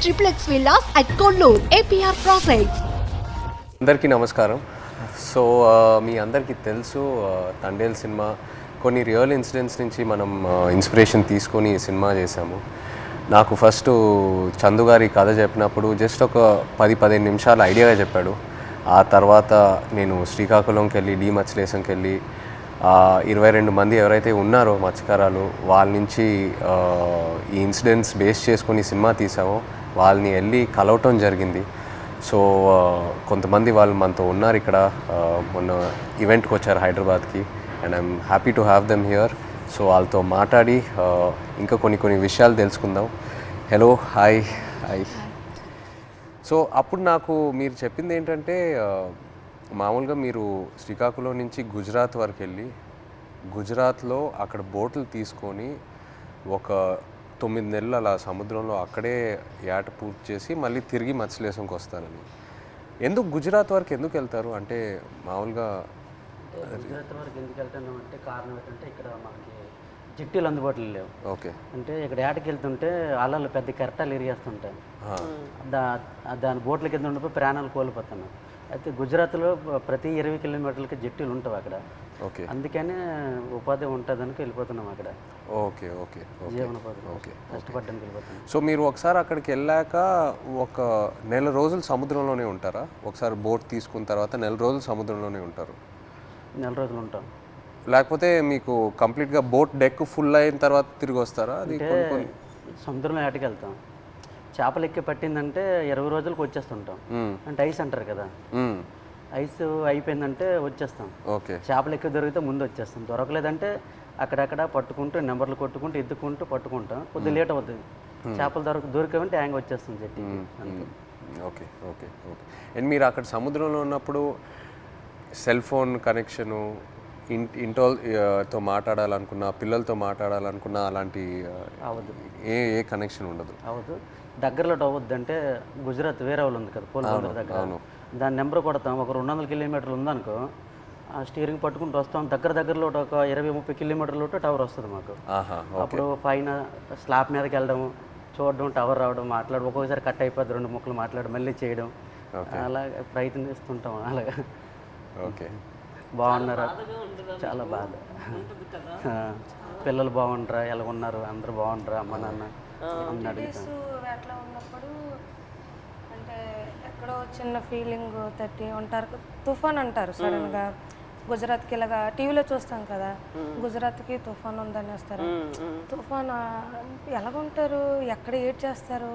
triplex villas at Kollur, APR Projects. అందరికీ నమస్కారం. So మీ అందరికీ తెలుసు తండేల్ సినిమా కొన్ని రియల్ ఇన్సిడెంట్స్ నుంచి మనం ఇన్స్పిరేషన్ తీసుకొని ఈ సినిమా చేశాము. నాకు ఫస్ట్ చందు గారి కథ చెప్పినప్పుడు జస్ట్ ఒక 10-15 నిమిషాలు ఐడియాగా చెప్పాడు. ఆ తర్వాత నేను శ్రీకాకుళంకి వెళ్ళి డి మత్స్యలేశంకి వెళ్ళి 22 మంది ఎవరైతే ఉన్నారో మత్స్యకారాలు వాళ్ళ నుంచి ఈ ఇన్సిడెంట్స్ బేస్ చేసుకొని సినిమా తీసామో వాళ్ళని వెళ్ళి కలవటం జరిగింది. సో కొంతమంది వాళ్ళు మనతో ఉన్నారు ఇక్కడ, మొన్న ఈవెంట్కి వచ్చారు హైదరాబాద్కి, and I'm happy to have them here. So వాళ్ళతో మాట్లాడి ఇంకా కొన్ని విషయాలు తెలుసుకుందాం. Hello, hi. సో అప్పుడు నాకు మీరు చెప్పింది ఏంటంటే మామూలుగా మీరు శ్రీకాకుళం నుంచి గుజరాత్ వరకు వెళ్ళి గుజరాత్లో అక్కడ బోట్లు తీసుకొని ఒక 9 నెలలు అలా సముద్రంలో అక్కడే ఏట పూర్తి చేసి మళ్ళీ తిరిగి మత్స్యలేశంకి వస్తారని. ఎందుకు గుజరాత్ వరకు ఎందుకు వెళ్తారు? అంటే మామూలుగా గుజరాత్ వరకు ఎందుకు వెళ్తున్నాం అంటే కారణం ఏంటంటే ఇక్కడ మనకి జట్టీలు అందుబాటులో లేవు. ఓకే. అంటే ఇక్కడ ఏటకి వెళ్తుంటే అలలు పెద్ద కెరటాలు ఎరిగేస్తుంటాయి, దాని బోట్ల కింద ఉండిపోయి ప్రాణాలు కోల్పోతున్నాం. అయితే గుజరాత్లో ప్రతి 20 కిలోమీటర్లకి జట్టీలు ఉంటాయి అక్కడ. ఓకే. అందుకనే ఉపాధి ఉంటుందని వెళ్ళిపోతున్నాం అక్కడ. ఓకే. జీవనోపాధి కష్టపడడానికి వెళ్ళిపోతున్నాం. సో మీరు ఒకసారి అక్కడికి వెళ్ళాక ఒక నెల రోజులు సముద్రంలోనే ఉంటారా? ఒకసారి బోట్ తీసుకున్న తర్వాత నెల రోజులు సముద్రంలోనే ఉంటారు? నెల రోజులు ఉంటాం. లేకపోతే మీకు కంప్లీట్గా బోట్ డెక్ ఫుల్ అయిన తర్వాత తిరిగి వస్తారా? అది సముద్రంలో ఏటకి వెళ్తాం, చేపలు ఎక్కి పట్టిందంటే 20 రోజులకు వచ్చేస్తుంటాం. అంటే ఐస్ అంటారు కదా, ఐస్ అయిపోయిందంటే వచ్చేస్తాం. ఓకే. చేపలు ఎక్కువ దొరికితే ముందు వచ్చేస్తాం, దొరకలేదంటే అక్కడక్కడ పట్టుకుంటూ నెంబర్లు కొట్టుకుంటూ ఎత్తుకుంటూ పట్టుకుంటాం. కొద్దిగా లేట్ అవుతుంది. చేపలు దొరికామంటే హ్యాంగ్ వచ్చేస్తుంది చెట్టు. ఓకే. అండ్ మీరు అక్కడ సముద్రంలో ఉన్నప్పుడు సెల్ ఫోన్ కనెక్షను, ఇంటోతో మాట్లాడాలనుకున్నా, పిల్లలతో మాట్లాడాలనుకున్నా అలాంటి అవ్వదు, ఏ కనెక్షన్ ఉండదు? అవ్వదు. దగ్గరలో అవ్వద్దు. అంటే గుజరాత్ వేరే వాళ్ళు ఉంది కదా పోలవరం దగ్గర, దాని నెంబర్ కొడతాం. ఒక 200 కిలోమీటర్లు ఉందనుకో, ఆ స్టీరింగ్ పట్టుకుంటూ వస్తాం. దగ్గరలో ఒక 20-30 కిలోమీటర్లు టవర్ వస్తుంది మాకు. అప్పుడు పైన స్లాబ్ మీదకి వెళ్ళడం, చూడడం, టవర్ రావడం, మాట్లాడడం. ఒక్కొక్కసారి కట్ అయిపోద్ది, 2 ముక్కలు మాట్లాడడం, మళ్ళీ చేయడం, అలా ప్రయత్నిస్తుంటాం. అలాగా. ఓకే. బాగున్నారా? చాలా బాధ. పిల్లలు బాగుంటారా, ఎలా ఉన్నారు, అందరూ బాగుంటారా, అమ్మ నాన్న అని అడుగుతాను. అట్లా ఉన్నప్పుడు అంటే ఎక్కడో చిన్న ఫీలింగ్ తట్టి ఉంటారు. తుఫాన్ అంటారు సడన్గా. గుజరాత్కి ఇలాగా టీవీలో చూస్తాం కదా, గుజరాత్కి తుఫాన్ ఉందని వస్తారు. తుఫాన్ ఎలాగుంటారు, ఎక్కడ ఏడ్ చేస్తారు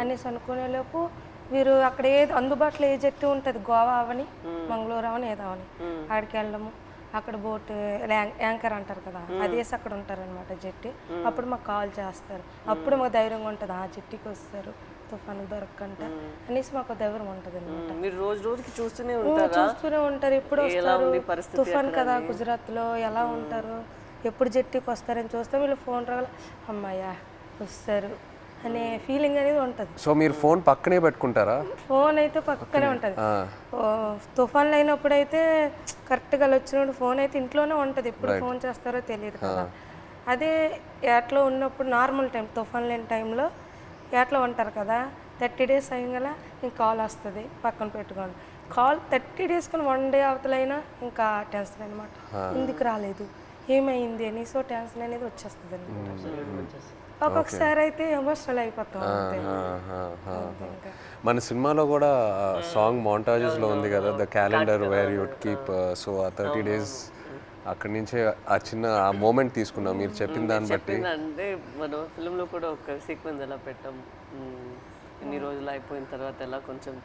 అనేసి అనుకునేలోపు వీరు అక్కడ ఏది అందుబాటులో ఏ జట్టు ఉంటుంది, గోవా అవని మంగళూరు అవని ఏదో అవని, ఆడికి వెళ్ళడము. అక్కడ బోట్ యాంకర్ అంటారు కదా, అదేసి అక్కడ ఉంటారనమాట జట్టి. అప్పుడు మాకు కాల్ చేస్తారు. అప్పుడు మాకు ధైర్యంగా ఉంటుంది, ఆ జట్టికి వస్తారు తుఫాను దొరకకంట అనేసి మాకు ధైర్యం ఉంటుంది అనమాట. మీరు రోజుకి చూస్తూనే ఉంటారు. ఎప్పుడు వస్తారు తుఫాన్ కదా, గుజరాత్లో ఎలా ఉంటారు, ఎప్పుడు జట్టికి వస్తారని చూస్తే వీళ్ళు ఫోన్ రాగల అమ్మాయ్యా వస్తారు అనే ఫీలింగ్ అనేది ఉంటుంది. సో మీరు ఫోన్ పక్కనే పెట్టుకుంటారా? ఫోన్ అయితే పక్కనే ఉంటుంది. తుఫాన్లు అయినప్పుడు అయితే కరెక్ట్గా వచ్చినప్పుడు ఫోన్ అయితే ఇంట్లోనే ఉంటుంది. ఎప్పుడు ఫోన్ చేస్తారో తెలియదు కదా. అదే ఏట్లో ఉన్నప్పుడు నార్మల్ టైం, తుఫాన్ లేని టైంలో ఏట్లో ఉంటారు కదా, 30 డేస్ అయ్యగల ఇంక కాల్ వస్తుంది, పక్కన పెట్టుకోండి. కాల్ 30 డేస్కి 1 డే అవతలైనా ఇంకా టెన్షన్ అనమాట. ఎందుకు రాలేదు, ఏమైంది అని. సో టెన్షన్ అనేది వచ్చేస్తుంది అనమాట. ఒక్కొక్కసారి అయితే ఎమోషనల్ అయిపోతాం. మన సినిమాలో కూడా సాంగ్ మోంటాజెస్లో ఉంది కదా, the calendar where you'd keep. So ఆ 30 డేస్ అక్కడి నుంచే ఆ చిన్న ఆ మూమెంట్ తీసుకున్నాం మీరు చెప్పిన దాన్ని బట్టి. అంటే మన ఫిల్మ్లో కూడా ఒక సీక్వెన్స్ ఎలా పెట్టాం, ఇన్ని రోజులు అయిపోయిన తర్వాత ఎలా కొంచెం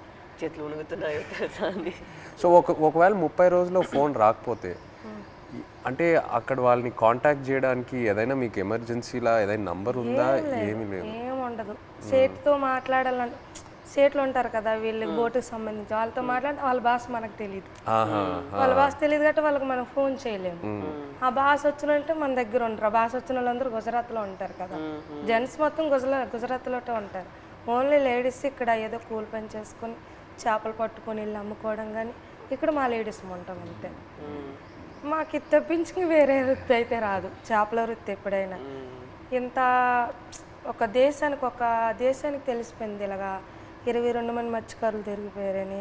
చేతులు ఉణుగుతున్నాయో తెలుసా అని. సో ఒకవేళ 30 రోజుల్లో ఫోన్ రాకపోతే అంటే అక్కడ వాళ్ళని కాంటాక్ట్ చేయడానికి ఏదైనా మీకు ఎమర్జెన్సీలా ఏదైనా నంబర్ ఉందా? ఏమీ లేదు, ఏముండదు. సేట్తో మాట్లాడాలని, సేట్లు ఉంటారు కదా వీళ్ళకి బోటుకి సంబంధించి, వాళ్ళతో మాట్లాడి వాళ్ళ భాష మనకు తెలియదు. వాళ్ళ భాష తెలియదు కాబట్టి వాళ్ళకి మనం ఫోన్ చేయలేము. ఆ భాష వచ్చినంటే మన దగ్గర ఉంటారు. ఆ భాష వచ్చిన వాళ్ళందరూ గుజరాత్లో ఉంటారు కదా, జెంట్స్ మొత్తం గుజరాత్లో ఉంటారు. ఓన్లీ లేడీస్ ఇక్కడ ఏదో కూలి పని చేసుకొని చేపలు పట్టుకొని వెళ్ళి అమ్ముకోవడం, కానీ ఇక్కడ మా లేడీస్ ఉంటాం అంతే. మాకు తప్పించి వేరే వృత్తి అయితే రాదు, చేపల వృత్తి. ఎప్పుడైనా ఇంత ఒక దేశానికి తెలిసిపోయింది ఇలాగా 22 మంది మత్స్యకారులు తిరిగిపోయారని.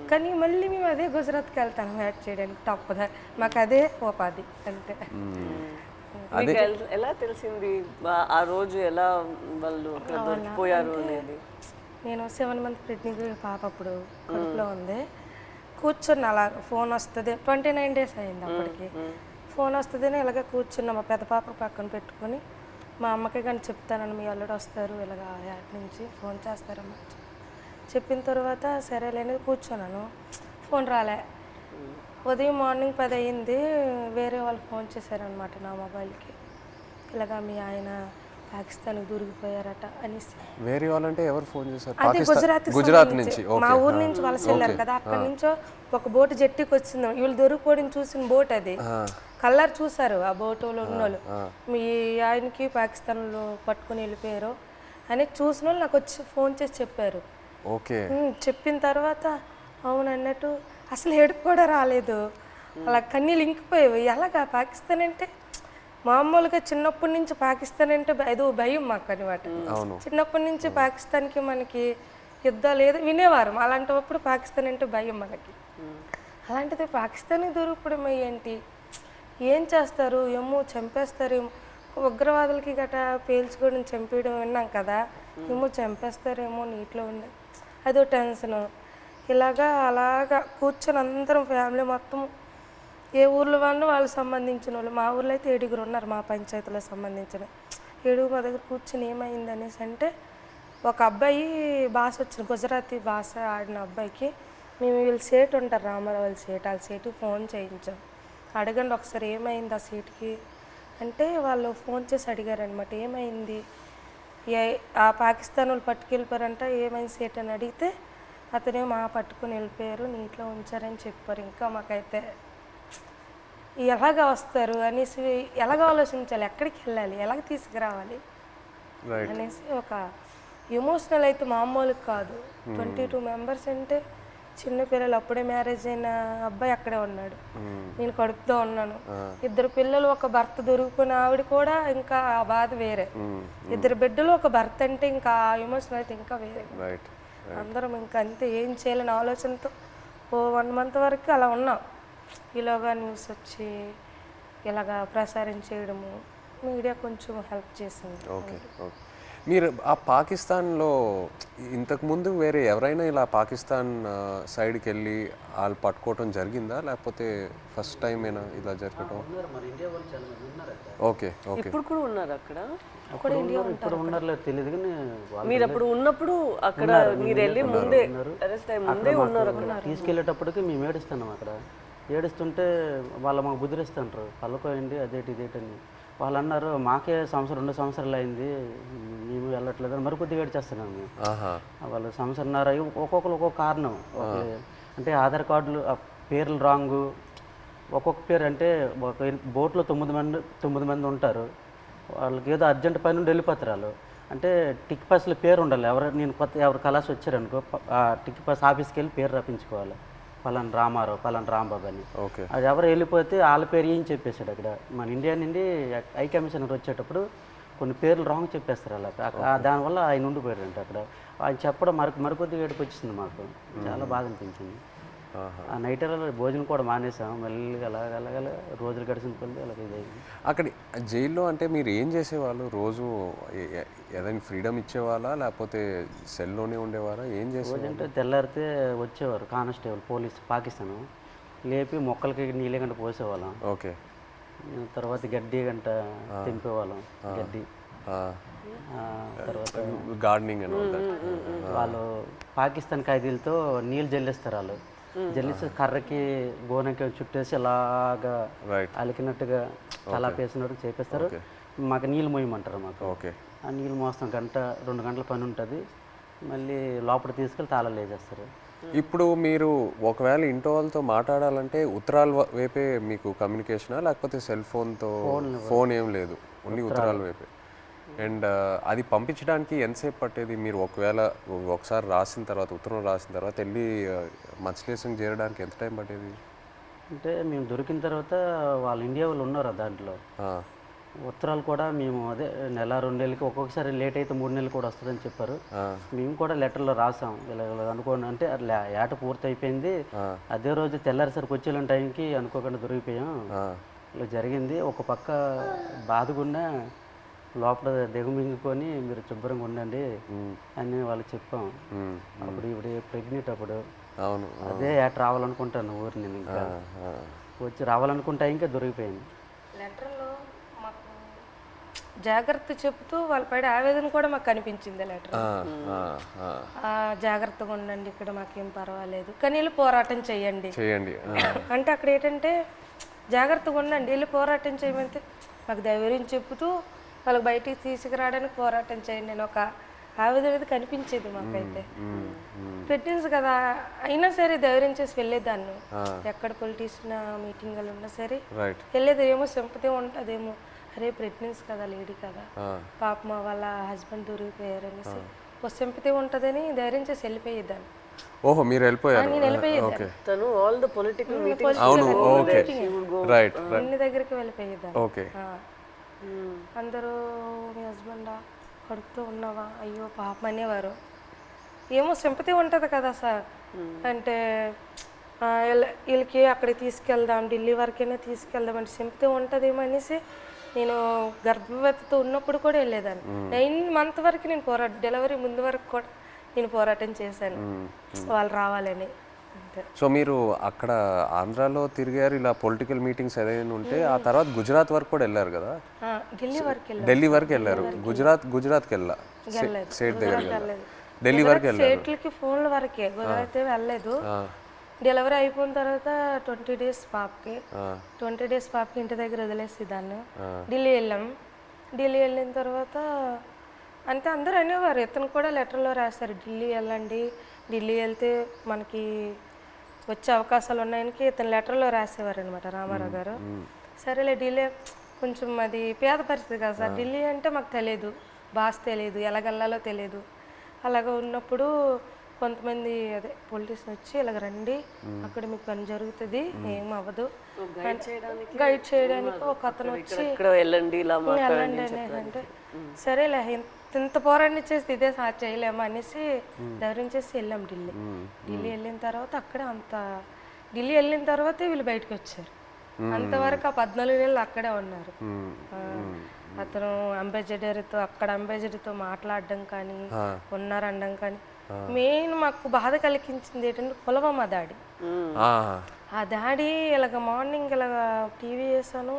కానీ మళ్ళీ మేము అదే గుజరాత్కి వెళ్తాను యాడ్ చేయడానికి, తప్పదా మాకు అదే ఉపాధి అంతే. మీకు ఎలా తెలిసింది ఆ రోజు ఎలా వాళ్ళు అక్కడ దొరికిపోయారు అనేది? నేను 7 మంత్ ప్రెగ్నెంట్ పాప అప్పుడు కడుపులో ఉంది. కూర్చున్నా అలా, ఫోన్ వస్తుంది, 29 days అయింది అప్పటికి. ఫోన్ వస్తుందని ఇలాగ కూర్చున్నా, మా పెద్ద పాప పక్కన పెట్టుకొని. మా అమ్మకి కానీ చెప్తానని, మీ అల్లుడు వస్తారు ఇలాగ యాడ్ నుంచి ఫోన్ చేస్తారమ్మా చెప్పిన తర్వాత సరేలేని కూర్చున్నాను. ఫోన్ రాలే. ఉదయం మార్నింగ్ 10 అయింది, వేరే వాళ్ళు ఫోన్ చేశారనమాట నా మొబైల్కి, ఇలాగా మీ ఆయన పాకిస్తాన్కి దొరికిపోయారట అనేసి. వేరే వాళ్ళంటే ఎవరు ఫోన్ చేశారు? అది గుజరాత్ నుంచి, మా ఊరు నుంచి వలస వెళ్ళారు కదా, అక్కడ నుంచో ఒక బోటు జట్టికి వచ్చింది. వీళ్ళు దొరికిపోవడం చూసిన బోట్ అది, కలర్ చూసారు ఆ బోటులో ఉన్న వాళ్ళు, మీ ఆయనకి పాకిస్తాన్లో పట్టుకుని వెళ్ళిపోయారు అని చూసిన వాళ్ళు నాకు వచ్చి ఫోన్ చేసి చెప్పారు. ఓకే. చెప్పిన తర్వాత అవును అన్నట్టు అసలు ఏడుపు కూడా రాలేదు, అలా కన్నీళ్ళు ఇంకిపోయేవి. ఎలాగా పాకిస్తాన్ అంటే మామూలుగా చిన్నప్పటి నుంచి పాకిస్తాన్ అంటే ఏదో భయం మాకు అనమాట. చిన్నప్పటి నుంచి పాకిస్తాన్కి మనకి యుద్ధాలు ఏదో వినేవారు, అలాంటప్పుడు పాకిస్తాన్ అంటే భయం మనకి. అలాంటిది పాకిస్తాన్కి దొరికిపోవడం ఏంటి, ఏం చేస్తారు ఏమో, చంపేస్తారేమో, ఉగ్రవాదులకి గట్రా పేల్చుకోవడం చంపేయడం విన్నాం కదా, ఏమో చంపేస్తారేమో నీటిలో ఉండే, అదో టెన్షన్. అలాగా కూర్చొని అందరం ఫ్యామిలీ మొత్తం, ఏ ఊర్లో వాళ్ళకి సంబంధించిన వాళ్ళు, మా ఊర్లో అయితే 7 ఉన్నారు, మా పంచాయతీలో సంబంధించిన 7 మా దగ్గర కూర్చొని ఏమైంది అనేసి అంటే, ఒక అబ్బాయి భాష వచ్చిన గుజరాతీ భాష ఆడిన అబ్బాయికి మేము వీళ్ళు సేటు ఉంటారు రామారావు వాళ్ళ సేటుకి ఫోన్ చేయించాం. అడగండి ఒకసారి ఏమైంది ఆ సీట్కి అంటే, వాళ్ళు ఫోన్ చేసి అడిగారనమాట ఏమైంది, ఆ పాకిస్తాన్ వాళ్ళు పట్టుకెళ్ళిపోయారంట, ఏమైంది సేట్ అని అడిగితే అతనేమో పట్టుకుని వెళ్ళిపోయారు, నీటిలో ఉంచారని చెప్పారు. ఇంకా మాకైతే ఎలాగ వస్తారు అనేసి, ఎలాగ ఆలోచించాలి, ఎక్కడికి వెళ్ళాలి, ఎలాగ తీసుకురావాలి అనేసి ఒక ఎమోషనల్ అయితే మామూలుగా కాదు. 22 మెంబర్స్ అంటే చిన్నపిల్లలు, అప్పుడే మ్యారేజ్ అయిన అబ్బాయి అక్కడే ఉన్నాడు, నేను కడుపుతో ఉన్నాను, 2 పిల్లలు, ఒక భర్త దొరికిపోయిన ఆవిడ కూడా ఇంకా ఆ బాధ వేరే, 2 బిడ్డలు ఒక భర్త అంటే ఇంకా ఆ ఎమోషన్ అయితే ఇంకా వేరే. అందరం ఇంకా అంతే, ఏం చేయాలని ఆలోచనతో 1 month వరకు అలా ఉన్నాం. ఇలాగా న్యూస్ వచ్చి ఇలాగా ప్రసారం చేయడము, మీడియా కొంచెం హెల్ప్ చేసింది. ఓకే. ఓకే. మీరు ఆ పాకిస్తాన్లో ఇంతకుముందు వేరే ఎవరైనా ఇలా పాకిస్తాన్ సైడ్కి వెళ్ళి వాళ్ళు పట్టుకోవటం జరిగిందా, లేకపోతే ఫస్ట్ టైం అయినా ఇలా జరగటం? ఓకే. ఓకే. ఇప్పుడు కూడా ఉన్నారు అక్కడ? ఇప్పుడు ఉన్నారో తెలియదు కానీ మీరు అప్పుడు ఉన్నప్పుడు అక్కడ మీరు వెళ్ళి ముందే అరెస్ట్ అయ్యి ముందే ఉన్నారు అక్కడ. తీసుకెళ్ళేటప్పటికి మేము ఏడుస్తున్నాం అక్కడ. ఏడుస్తుంటే వాళ్ళు మాకు బుద్ధిరిస్తుంటారు, పళ్ళకోయండి అదేటి ఇదేటని. వాళ్ళు అన్నారు మాకే 2 సంవత్సరాలు అయింది మేము వెళ్ళట్లేదు, మరికొద్దిగా ఏడ్చేస్తున్నాం మేము. వాళ్ళు 1.5 సంవత్సరాలు ఒక్కొక్కరు ఒక్కొక్క కారణం. అంటే ఆధార్ కార్డులు పేర్లు రాంగు, ఒక్కొక్క పేరు అంటే ఒక బోట్లో 9 మంది ఉంటారు, వాళ్ళకి ఏదో అర్జెంట్ పని నుండి వెళ్ళిపోతారు వాళ్ళు. అంటే టిక్ పాస్లో పేరు ఉండాలి, నేను ఎవరు కలాసి వచ్చారనుకో టిక్ పాస్ ఆఫీస్కి వెళ్ళి పేరు రప్పించుకోవాలి, పలానా రామారావు పలానా రాంబాబు అని. అది ఎవరు వెళ్ళిపోతే వాళ్ళ పేరు ఏం చెప్పేశాడు అక్కడ. మన ఇండియా నుండి హై కమిషనర్ వచ్చేటప్పుడు కొన్ని పేర్లు రాంగ్ చెప్పేస్తారు అలా, దానివల్ల ఆయన ఉండిపోయారంట అక్కడ. ఆయన చెప్పడం మరికొద్దిగా ఏడుపు వచ్చింది మాకు, చాలా బాధ అనిపించింది. ఆ నైట్ భోజనం కూడా మానేసాం, మళ్ళీ అలాగ రోజులు గడిచిన కొద్ది అలాగే ఇదైంది. అక్కడ జైల్లో అంటే మీరు ఏం చేసేవాళ్ళు రోజు? ఏదైనా ఫ్రీడమ్ ఇచ్చేవాళ్ళా లేకపోతే సెల్లోనే ఉండేవారా, ఏం చేసేవారు? అంటే తెల్లారితే వచ్చేవారు కానిస్టేబుల్ పోలీస్ పాకిస్తాను, లేపి మొక్కలకి నీళ్ళ గంట పోసేవాళ్ళం. ఓకే. తర్వాత గడ్డి గంట తెంపేవాళ్ళం, గడ్డి. తర్వాత గార్డెనింగ్ అని వాళ్ళు పాకిస్తాన్ ఖైదీలతో నీళ్ళు జల్లిస్తారు, వాళ్ళు జల్లిస్తే కర్రకి గోనకి చుట్టేసి అలాగా అలికినట్టుగా తలా పేసినట్టు చేపిస్తారు. మాకు నీళ్ళు మోయమంటారు మాకు. ఓకే. ఆ నీళ్ళు మోస్తాం, 1-2 గంటల పని ఉంటుంది, మళ్ళీ లోపల తీసుకెళ్ళి తాళాలు వేసేస్తారు. ఇప్పుడు మీరు ఒకవేళ ఇంట్లో వాళ్ళతో మాట్లాడాలంటే ఉత్తరాల వైపే మీకు కమ్యూనికేషనా, లేకపోతే సెల్ ఫోన్తో? ఫోన్ ఏం లేదు, ఓన్లీ ఉత్తరాల వైపే. అండ్ అది పంపించడానికి ఎంతసేపు పట్టేది? మీరు ఒకసారి రాసిన తర్వాత, ఉత్తరం రాసిన తర్వాత వెళ్ళి మత్స్యలేశంకి చేరడానికి ఎంత టైం పట్టేది? అంటే మేము దొరికిన తర్వాత వాళ్ళు ఇండియా వాళ్ళు ఉన్నారు దాంట్లో, ఉత్తరాలు కూడా మేము అదే నెల 2 నెలలకి ఒక్కొక్కసారి లేట్ అయితే 3 నెలలు కూడా వస్తుందని చెప్పారు. మేము కూడా లెటర్లో రాసాం ఇలా అనుకోండి అంటే ఏట పూర్తి అయిపోయింది, అదే రోజు తెల్లారిసరికి వచ్చే టైంకి అనుకోకుండా దొరికిపోయాం, ఇలా జరిగింది. ఒక పక్క బాధగున్నా లోపల దిగమింగుకొని మీరు శుభ్రంగా ఉండండి అని వాళ్ళకి చెప్పాం. అప్పుడు ఇప్పుడు ప్రెగ్నెంట్ అప్పుడు అవును అదే ఏట రావాలనుకుంటాను ఊరు నేను ఇంకా వచ్చి రావాలనుకుంటా ఇంకా దొరికిపోయింది. లెటర్లో మాకు జాగ్రత్త చెప్తూ వాళ్ళ పైన ఆవేదన కూడా మాకు కనిపించింది లెటర్. జాగ్రత్తగా ఉండండి, ఇక్కడ మాకేం పర్వాలేదు కానీ వెళ్ళి పోరాటం చేయండి అంటే అక్కడ ఏంటంటే జాగ్రత్తగా ఉండండి వెళ్ళి పోరాటం చేయమంటే మాకు ధైర్యం చెప్తూ వాళ్ళకి బయటికి తీసుకురావడానికి పోరాటం చేయండి నేను ఒక ఆవేదన అనేది కనిపించేది మాకైతే. ప్రెగ్నెన్సీ కదా అయినా సరే ధైర్యం చేసి వెళ్ళేదాన్ని, ఎక్కడ పొలిటీషియన్ మీటింగ్లు ఉన్నా సరే వెళ్ళేది. ఏమో సింపతి ఉంటుందేమో, అరే ప్రెగ్నెన్సీ కదా లేడీ కదా పాప వాళ్ళ హస్బెండ్ దొరికిపోయారు అనేసి ఒక సింపతి ఉంటుందని ధైర్యం చేసి వెళ్ళిపోయేదాన్ని. ఓహో మీరు వెళ్ళిపోయారు. నేను వెళ్ళిపోయేదాన్ని, తను ఆల్ ద పొలిటికల్ అన్ని దగ్గరికి వెళ్ళిపోయేదాన్ని. అందరూ మీ హస్బెండా కడుపుతూ ఉన్నావా అయ్యో పాపం అనేవారు. ఏమో సింపతి ఉంటుంది కదా సార్, అంటే వీళ్ళకి అక్కడికి తీసుకెళ్దాం ఢిల్లీ వరకైనా తీసుకెళ్దాం అంటే సింపతి ఉంటుందేమో అనేసి నేను గర్భవతితో ఉన్నప్పుడు కూడా వెళ్ళేదాన్ని. 9 months వరకు నేను డెలివరీ ముందు వరకు కూడా నేను పోరాటం చేశాను వాళ్ళు రావాలని. సో మీరు అక్కడ ఆంధ్రాలో తిరిగారు ఇలా పొలిటికల్ మీటింగ్స్ ఏదైనా ఉంటే, ఆ తర్వాత గుజరాత్ వరకు కూడా వెళ్ళారు కదా? ఢిల్లీ వరకు వెళ్ళారు. గుజరాత్కి వెళ్ళా స్టేట్ దగ్గర ఢిల్లీ వరకు వెళ్ళారు. స్టేట్లకి ఫోన్ల వరకే, గుజరాత్ వెళ్ళలేదు. డెలివరీ అయిపోయిన తర్వాత 20 days పాపకి ఇంటి దగ్గర వదిలేసి దాన్ని ఢిల్లీ వెళ్ళాం. ఢిల్లీ వెళ్ళిన తర్వాత అంటే అందరూ అనేవారు, ఇతను కూడా లెటర్లో రాశారు ఢిల్లీ వెళ్ళండి, ఢిల్లీ వెళ్తే మనకి వచ్చే అవకాశాలు ఉన్నాయని ఇతను లెటర్లో రాసేవారు అనమాట రామారావు గారు. సరేలే ఢిల్లీ కొంచెం అది పేద పరిస్థితి కదా సార్, ఢిల్లీ అంటే మాకు తెలియదు, భాష తెలియదు, ఎలాగెళ్ళాలో తెలియదు. అలాగ ఉన్నప్పుడు కొంతమంది అదే పొలిటీషియన్ వచ్చి ఇలాగ రండి అక్కడ మీకు పని జరుగుతుంది ఏం అవ్వదు గైడ్ చేయడానికి ఒక అతను వచ్చి వెళ్ళండి అంటే సరేలే ఇంత పోరాటం చేసి ఇదే చేయలేమా అనేసి ధైర్యం చేసి వెళ్ళాం ఢిల్లీ వెళ్ళిన తర్వాత అక్కడే ఢిల్లీ వెళ్ళిన తర్వాతే వీళ్ళు బయటకు వచ్చారు. అంతవరకు ఆ 14 నెలలు అక్కడే ఉన్నారు. అతను అంబాసిడర్తో అక్కడ అంబాసిడర్తో మాట్లాడడం కానీ ఉన్నారనడం కానీ. మెయిన్ మాకు బాధ కలిగించింది ఏంటంటే పుల్వామా దాడి. ఆ దాడి ఇలాగ మార్నింగ్ ఇలాగ టీవీ వేసాను,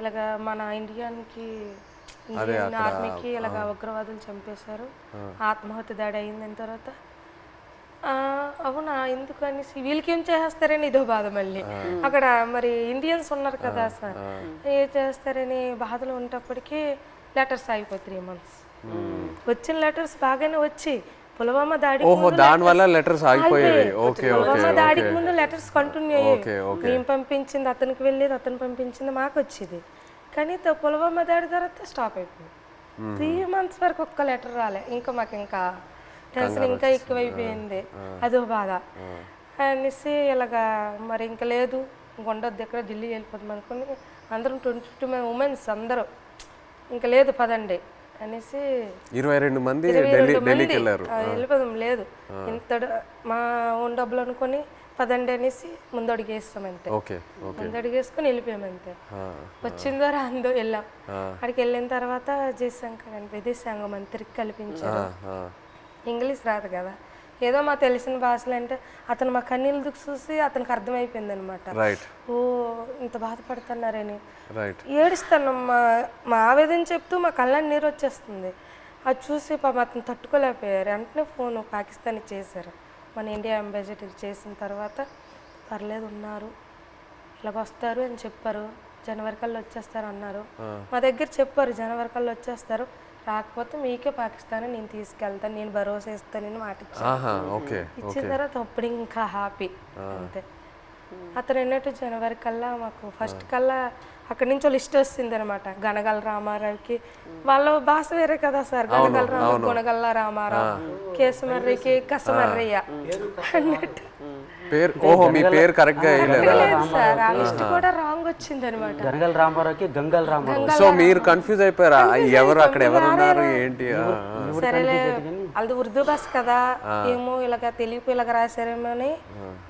ఇలాగ మన ఇండియన్ ఆర్మీకి ఇలాగ ఉగ్రవాదులు చంపేశారు, ఆత్మహత్య దాడి అయిన తర్వాత అవునా ఎందుకు అనేసి వీళ్ళకేం చేస్తారని ఇదో బాధ. మళ్ళీ అక్కడ మరి ఇండియన్స్ ఉన్నారు కదా సార్, ఏం చేస్తారని బాధలు ఉన్నప్పటికీ లెటర్స్ అయిపోయి 3 months. వచ్చిన లెటర్స్ బాగానే వచ్చి పుల్వామా దాడికి ముందు లెటర్స్ కంటిన్యూ అయ్యాయి. మేము పంపించింది అతనికి వెళ్ళేది, అతను పంపించింది మాకు వచ్చేది. కానీ పుల్వామా దాడి తర్వాత స్టాప్ అయిపోయింది. 3 months వరకు ఒక్క లెటర్ రాలే. ఇంకా మాకు ఇంకా టెన్షన్ ఇంకా ఎక్కువైపోయింది, అదో బాధ అనేసి ఇలాగా మరి ఇంకా లేదు ఉండొద్దు ఎక్కడ ఢిల్లీ వెళ్ళిపోతాం అనుకుని అందరం 22 ఉమెన్స్ అందరూ ఇంకా లేదు పదండి అనేసి 22 మంది వెళ్ళిపోదాం లేదు ఇంత మా ఓన్ డబ్బులు అనుకుని పదండి అనేసి ముందడుగేస్తాం అంతే. ముందడుగేసుకుని వెళ్ళిపోయాం అంతే. వచ్చిన ద్వారా అందో వెళ్ళాం. అక్కడికి వెళ్ళిన తర్వాత జయశంకర్ అని విదేశాంగ మంత్రికి కల్పించారు. ఇంగ్లీష్ రాదు కదా, ఏదో మా తెలిసిన భాషలు అంటే అతను మా కన్నీళ్ళు చూసి అతనికి అర్థమైపోయింది అనమాట. ఓ ఇంత బాధపడుతున్నారని ఏడుస్తాను. మా ఆవేదన చెప్తూ మా కళ్ళని నీరు వచ్చేస్తుంది. అది చూసి పాపం అతను తట్టుకోలేకపోయారు. వెంటనే ఫోన్ పాకిస్తాన్ చేశారు. మన ఇండియా అంబాసిడర్ చేసిన తర్వాత పర్లేదు ఉన్నారు ఇలాగ వస్తారు అని చెప్పారు. జనవరి కల్లా వచ్చేస్తారు అన్నారు. మా దగ్గర చెప్పారు జనవరి కల్లా వచ్చేస్తారు, రాకపోతే మీకే పాకిస్తాన్ నేను తీసుకెళ్తాను, నేను భరోసా ఇస్తానని మాట ఇచ్చిన తర్వాత అప్పుడు ఇంకా హ్యాపీ అంతే. అతను అన్నట్టు జనవరి కల్లా మాకు ఫస్ట్ కల్లా అక్కడి నుంచి లిస్ట్ వస్తుంది అనమాట. గనగల రామారావుకి వాళ్ళ భాష వేరే కదా సార్, గనగల రామారావు గుణగల్ల రామారావు, కేసమర్రికి కసమర్రయ్య అన్నట్టు పేరు ఓహో మీ పేరు కరెక్ట్గా వేయలేదా? సార్ ఆ లిస్ట్ కూడా రాంగ్ వచ్చింది అనమాట. గనగల రామారావుకి గంగల్ రామారావు. సో మీరు కన్ఫ్యూజ్ అయిపోయారా ఎవరు అక్కడ ఎవరు ఉన్నారు ఏంటి? సరేలే అది ఉర్దూ బస్ కదా ఏమో ఇలాగ తెలియపు ఇలాగ రాశారేమో అని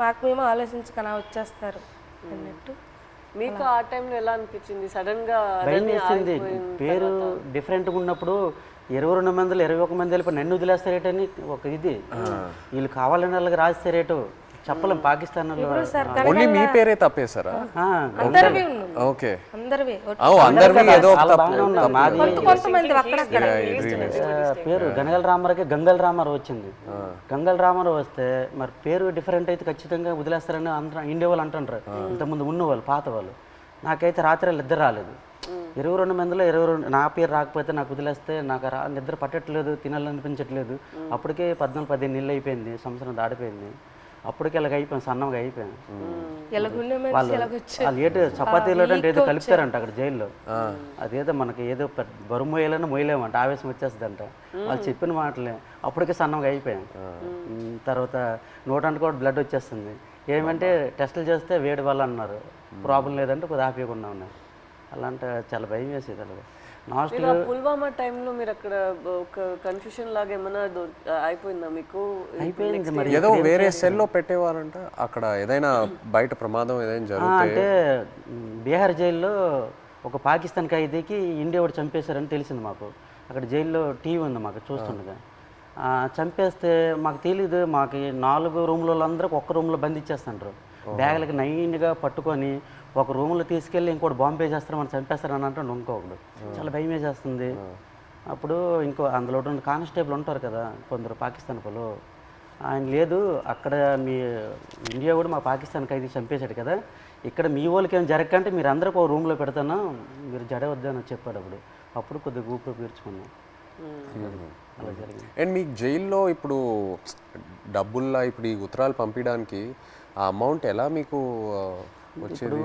మాకు మేము ఆలోచించుకొని వచ్చేస్తారు అన్నట్టు. మీకు ఆ టైంలో ఎలా అనిపించింది? సడన్ గా భయం వేసింది. పేరు డిఫరెంట్గా ఉన్నప్పుడు 22 మందిలో 21 మంది వెళ్ళిపోయి నన్ను వదిలేస్తారేటని ఒక ఇది. వీళ్ళు కావాలని వాళ్ళకి రాస్తారేటో చెప్పలేం. పాకిస్తాన్ ఓన్లీ మీ పేరే తప్పేశారా? అందరివి ఉన్నాం. ఓకే అందరివి అందరివి ఏదో ఒక మాది కొంతమంది అక్కడక్కడ పేరు గనగల రామారావుకి గంగల్ రామారావు వచ్చింది. గంగల్ రామారావు వస్తే మరి పేరు డిఫరెంట్ అయితే ఖచ్చితంగా వదిలేస్తారని అందరూ ఇండియా వాళ్ళు అంటుంటారు. ఇంతకుముందు ఉన్నవాళ్ళు పాత వాళ్ళు. నాకైతే రాత్రి ఇద్దరు రాలేదు. 22 మందిలో 22 నా పేరు రాకపోతే నాకు వదిలేస్తే నాకు నిద్ర పట్టట్లేదు, తినాలనిపించట్లేదు. అప్పటికే 14-15 నెలలు అయిపోయింది, సంవత్సరం దాటిపోయింది. అప్పటికి ఇలాగ అయిపోయాను, సన్నంగా అయిపోయాను. వాళ్ళు ఏదో చపాతీలో అంటే ఏదో కలుపుతారంట అక్కడ జైల్లో. అదేదో మనకి ఏదో బరువు మోయాలని మోయలేమంట, ఆవేశం వచ్చేస్తుందంట. వాళ్ళు చెప్పిన మాటలే అప్పటికే సన్నంగా అయిపోయాను. తర్వాత నోటానికి కూడా బ్లడ్ వచ్చేస్తుంది. ఏమంటే టెస్టులు చేస్తే వేడి వల్ల అన్నారు, ప్రాబ్లం లేదంటే కొద్దిగా ఆపేయకుండా ఉన్నారు. అలాంటి చాలా భయం వేసేది. అలాగే పుల్వామా టైంలో మీరు అక్కడ ఒక కన్ఫ్యూషన్ లాగా ఏమైనా అయిపోయిందా మీకు? అయిపోయింది మరి. ఏదో వేరే సెల్లో పెట్టేవారంట అక్కడ, ఏదైనా బయట ప్రమాదం ఏదైనా జరిగితే. అంటే బీహార్ జైల్లో ఒక పాకిస్తాన్ ఖైదీకి ఇండియా వాడు చంపేశారని తెలిసింది మాకు. అక్కడ జైల్లో టీవీ ఉంది మాకు చూస్తుండగా. చంపేస్తే మాకు తెలీదు. మాకు 4 రూమ్లో అందరికి ఒక్క రూమ్లో బంధించేస్తుంటారు. బ్యాగులకి నైన్గా పట్టుకొని ఒక రూమ్లో తీసుకెళ్ళి ఇంకోటి బాంబు వేసేస్తారు, మనం చంపేస్తారని అంటే ఇంకొకడు. చాలా భయం వేసేస్తుంది. అప్పుడు ఇంకో అందులో రెండు కానిస్టేబుల్ ఉంటారు కదా కొందరు పాకిస్తాన్ వాళ్ళు. ఆయన లేదు అక్కడ మీ ఇండియా కూడా మా పాకిస్తాన్ ఖైదీ చంపేశాడు కదా, ఇక్కడ మీ వాళ్ళకి ఏం జరగకంటే మీరు అందరికి ఒక రూమ్లో పెడతాను, మీరు జడవద్దని చెప్పాడు. అప్పుడు కొద్దిగా ఊపిరి పీల్చుకున్నాం. అలా జరిగింది. అండ్ మీకు జైల్లో ఇప్పుడు డబ్బుల్లా ఇప్పుడు ఈ ఉత్తరాలు పంపించడానికి ఆ అమౌంట్ ఎలా మీకు వచ్చేది?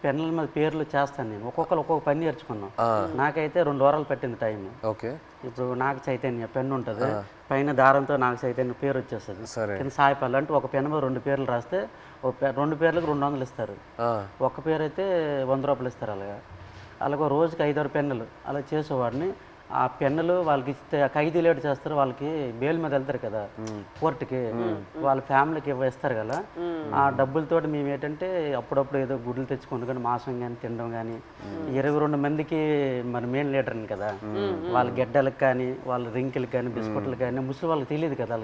పెన్నుల మీద పేర్లు చేస్తాను నేను. ఒక్కొక్కరు ఒక్కొక్క పని నేర్చుకున్నాం. నాకైతే 2 వారాలు పట్టింది టైం. ఓకే. ఇప్పుడు నాకు చైతన్య పెన్ను ఉంటుంది, పైన దారంతో నాకు చైతన్య పేరు వచ్చేస్తుంది. కింద సాయిపల్లి అంటే ఒక పెన్ను మీద 2 పేర్లు రాస్తే 2 పేర్లకు 200 ఇస్తారు. ఒక పేరు అయితే 100 రూపాయలు ఇస్తారు. అలాగే రోజుకి 5-6 పెన్నులు అలా చేసేవాడిని. ఆ పెన్నులు వాళ్ళకి ఇస్తే ఖైదీ లేట్ చేస్తారు, వాళ్ళకి బెయిల్ మీద వెళ్తారు కదా కోర్టుకి, వాళ్ళ ఫ్యామిలీకి ఇస్తారు కదా. ఆ డబ్బులతో మేము ఏంటంటే అప్పుడప్పుడు ఏదో గుడ్లు తెచ్చుకొని కానీ మాంసం కానీ తినడం కానీ. 22 మందికి మరి మెయిన్ లీడర్ని కదా, వాళ్ళ గెడ్డలకు కానీ వాళ్ళ రింకిలకు కానీ బిస్కెట్లకు కానీ ముసలి వాళ్ళకి తెలియదు కదా,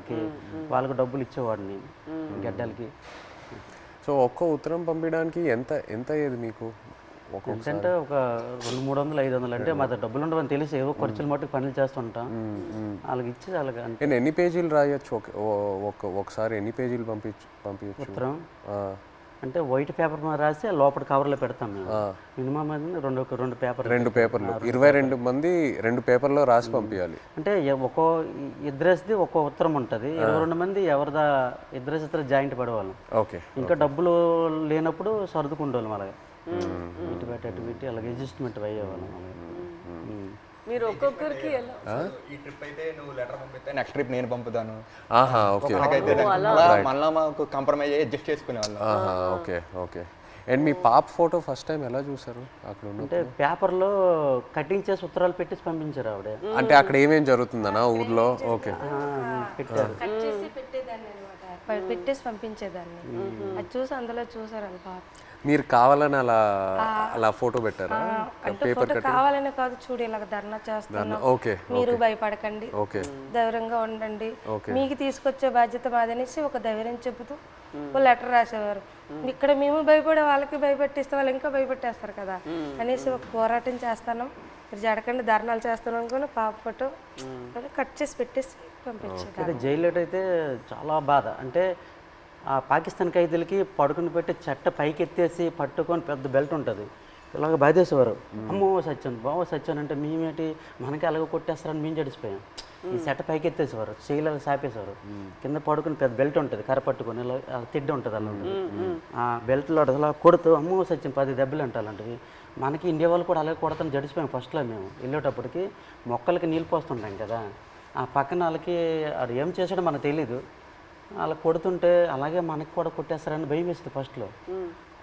వాళ్ళకి డబ్బులు ఇచ్చేవాడిని గెడ్డలకి. సో ఒక్క ఉత్తరం పంపించడానికి ఎంత అయ్యేది మీకు? అంటే ఒక 200-300-500 అంటే మా డబ్బులు ఉండవని తెలిసి ఏవో ఖర్చులు మట్టుకు పనులు చేస్తుంటాం. వాళ్ళకి ఇచ్చి అలాగే. నేను ఎన్ని పేజీలు రాయొచ్చు ఒకసారి? ఎన్ని పేజీలు పంపించచ్చు ఉత్తరం? అంటే వైట్ పేపర్ మీద రాసి లోపల కవర్లో పెడతాం మేము. మినిమం రెండు పేపర్లు 22 మంది 2 పేపర్లో రాసి పంపించాలి. అంటే ఒక్కో ఇద్దరేసిది ఒక్కో ఉత్తరం ఉంటుంది. 22 మంది ఎవరిదా ఇద్దరు జాయింట్ పడేవాళ్ళం. ఓకే. ఇంకా డబ్బులు లేనప్పుడు సర్దుకుండేవాళ్ళం. అలాగే ఇటు పెట్టి అలాగే అడ్జస్ట్మెంట్ అయ్యేవాళ్ళం. మీరు ఒక్కొక్కరికి ఈ ట్రిప్ అయితే నువ్వు లెటర్ పంపిస్తే నెక్స్ట్ ట్రిప్ నేను పంపుతాను. మళ్ళీ మాకు కాంప్రమైజ్ అయ్యి అడ్జస్ట్ చేసుకునేవాళ్ళం. ఓకే. అండ్ మీ పాప ఫోటో ఫస్ట్ టైం ఎలా చూసారు అక్కడ? అంటే పేపర్లో కటింగ్ చేసి ఉత్తరాలు పెట్టేసి పంపించారు ఆవిడ. అంటే అక్కడ ఏమేం జరుగుతుందనా ఊర్లో? ఓకే. పెట్టారు, పెట్టేసి పంపించేదాన్ని. అది చూసి అందులో చూసారు వాళ్ళ పాప. మీరు కావాలని అలా ఫోటో పెట్టారా? అంటే ఫోటో కావాలనే కాదు, చూడు ఇలాగ ధర్నా చేస్తున్నాం, మీరు భయపడకండి, ధైర్యంగా ఉండండి, మీకు తీసుకొచ్చే బాధ్యత మాదనేసి ఒక ధైర్యం చెబుతూ లెటర్ రాసేవారు. ఇక్కడ మేము భయపడే వాళ్ళకి భయపెట్టిస్తే వాళ్ళు ఇంకా భయపెట్టేస్తారు కదా అనేసి ఒక పోరాటం చేస్తాను, మీరు జడకండి ధర్నాలు చేస్తాను అనుకుని పాప ఫోటో కట్ చేసి పెట్టేసి పంపించారు. జైల్లో అయితే చాలా బాధ. అంటే ఆ పాకిస్తాన్ ఖైదీలకి పడుకుని పెట్టి చెట్ట పైకి ఎత్తేసి పట్టుకొని పెద్ద బెల్ట్ ఉంటుంది ఇలాగ బాధేసేవారు. అమ్మో సచ్చాను బావ సచ్చాను అంటే మేమేంటి మనకి అలాగ కొట్టేస్తారని మేము జడిసిపోయాం. ఈ చెట్ట పైకి ఎత్తేసేవారు, చేయలేదు సాపేసేవారు. కింద పడుకుని పెద్ద బెల్ట్ ఉంటుంది కర్ర పట్టుకొని ఇలా తిడ్డ ఉంటుంది అలా ఉంటుంది. ఆ బెల్ట్లో అలా కొడుతూ అమ్మో సచ్చాను 10 దెబ్బలు అంటే అలాంటివి. మనకి ఇండియా వాళ్ళు కూడా అలాగే కొడతాను జడిసిపోయాం. ఫస్ట్లో మేము వెళ్ళేటప్పటికి మొక్కలకి నీళ్ళు పోస్తుంటాం కదా, ఆ పక్కన వాళ్ళకి అది ఏం చేసాడో మనకు తెలీదు. అలా కొడుతుంటే అలాగే మనకి కూడా కొట్టేస్తారని భయం వేస్తుంది ఫస్ట్లో.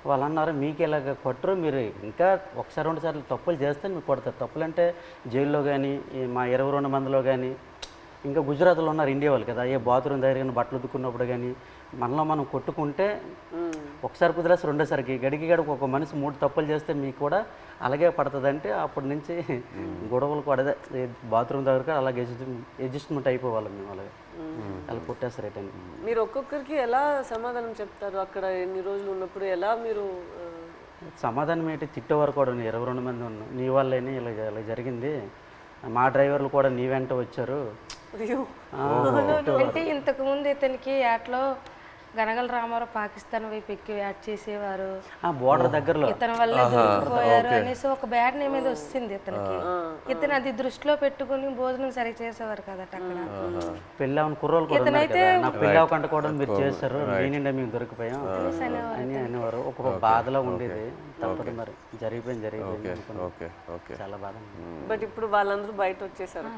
వాళ్ళు అన్నారు మీకు ఇలాగ కొట్టరు, మీరు ఇంకా ఒకసారి 2 సార్లు తప్పులు చేస్తే మీకు కొడతారు. తప్పులు అంటే జైల్లో కానీ మా 22 మందిలో కానీ ఇంకా గుజరాత్లో ఉన్నారు ఇండియా వాళ్ళు కదా, ఏ బాత్రూమ్ దగ్గర కానీ బట్టలు ఉతుక్కున్నప్పుడు కానీ మనలో మనం కొట్టుకుంటే ఒకసారి కుదిరేసి రెండోసారికి గడికి ఒక మనిషి 3 తప్పులు చేస్తే మీకు కూడా అలాగే పడుతుందంటే అప్పటి నుంచి గొడవలు కూడా అదే బాత్రూమ్ దగ్గర అలాగే అడ్జస్ట్మెంట్ అయిపోవాలి మేము. అలాగే అలా కొట్టేస్తారు రిటర్న్. మీరు ఒక్కొక్కరికి ఎలా సమాధానం చెప్తారు అక్కడ ఎన్ని రోజులు ఉన్నప్పుడు? ఎలా మీరు సమాధానం ఏంటి, తిట్టేవారు కూడా 22 మంది ఉన్నాం, నీ వల్లేని ఇలా ఇలా జరిగింది, మా డ్రైవర్లు కూడా నీ వెంట వచ్చారు. అంటే ఇంతకు ముందు ఇతనికి యాట్లో గనగల రామారావు పాకిస్తాన్ వైపు ఎక్కి యాడ్ చేసేవారు, బోర్డర్ దగ్గరలో ఇతని వల్ల దొరికిపోయారు అనేసి ఒక బ్యాడ్ నేమ్ మీద వస్తుంది ఇతనికి. ఇతను అది దృష్టిలో పెట్టుకుని భోజనం సరిగ్గా చేసేవారు కదా అక్కడ. పెళ్ళి అవన్న కుర్రోలు కూడా ఉన్నారు కదా, నాకు పెళ్ళి అవ్వకుండా కూడా మీరు చేస్తారు, నేనిండా మీకు దొరికిపోయాం అని అనేవారు. ఒక బాధలో ఉండేది. తప్పదు మరి, జరిగిపోయింది చాలా బాధ. బట్ ఇప్పుడు వాళ్ళందరూ బయట వచ్చేసారు,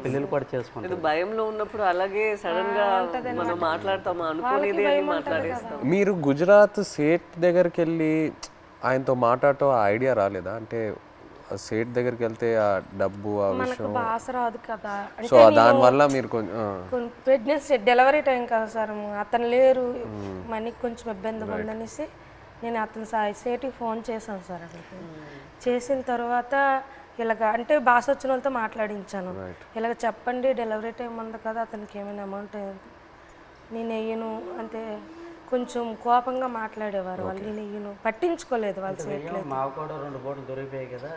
పిల్లలు కూడా చేసుకుంటారు. భయంలో ఉన్నప్పుడు అలాగే సడన్ గా మనం మాట్లాడతామా అనుకునేది మాట్లాడేస్తాం. మీరు గుజరాత్ సేట్ దగ్గరికి వెళ్ళి ఆయనతో మాట్లాడటం ఐడియా రాలేదా? అంటే సేట్ దగ్గరికి వెళ్తే ఆ డబ్బు ఆ విషయం భాష రాదు కదా, సో దానివల్ల మీరు కొంచెం ప్రెగ్నెన్సీ డెలివరీ టైం కదా సార్, అతను లేరు, మనకి కొంచెం ఇబ్బంది ఉందనేసి నేను అతను సేటికి ఫోన్ చేశాను సార్. అక్కడికి చేసిన తర్వాత ఇలాగ అంటే భాష వచ్చిన వాళ్ళతో మాట్లాడించాను, ఇలాగ చెప్పండి డెలివరీ టైం ఉంది కదా, అతనికి ఏమైనా అమౌంట్ నేను వెయ్యను అంటే కొంచెం కోపంగా మాట్లాడేవారు వాళ్ళు. నేను వెయ్యను, పట్టించుకోలేదు వాళ్ళు. మాకు కూడా 2 బోట్లు దొరికిపోయాయి కదా,